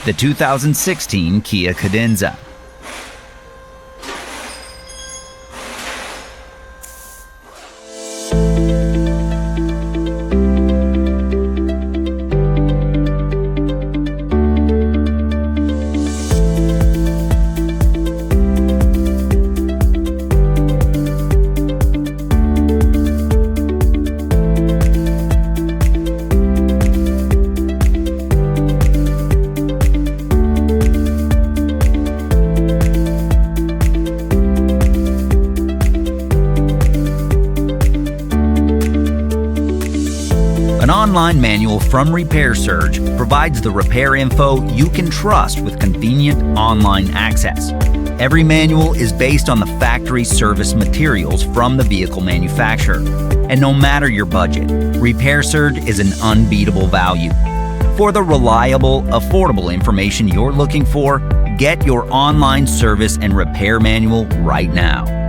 the 2016 Kia Cadenza. An online manual from Repair Surge provides the repair info you can trust with convenient online access. Every manual is based on the factory service materials from the vehicle manufacturer. And no matter your budget, Repair Surge is an unbeatable value. For the reliable, affordable information you're looking for, get your online service and repair manual right now.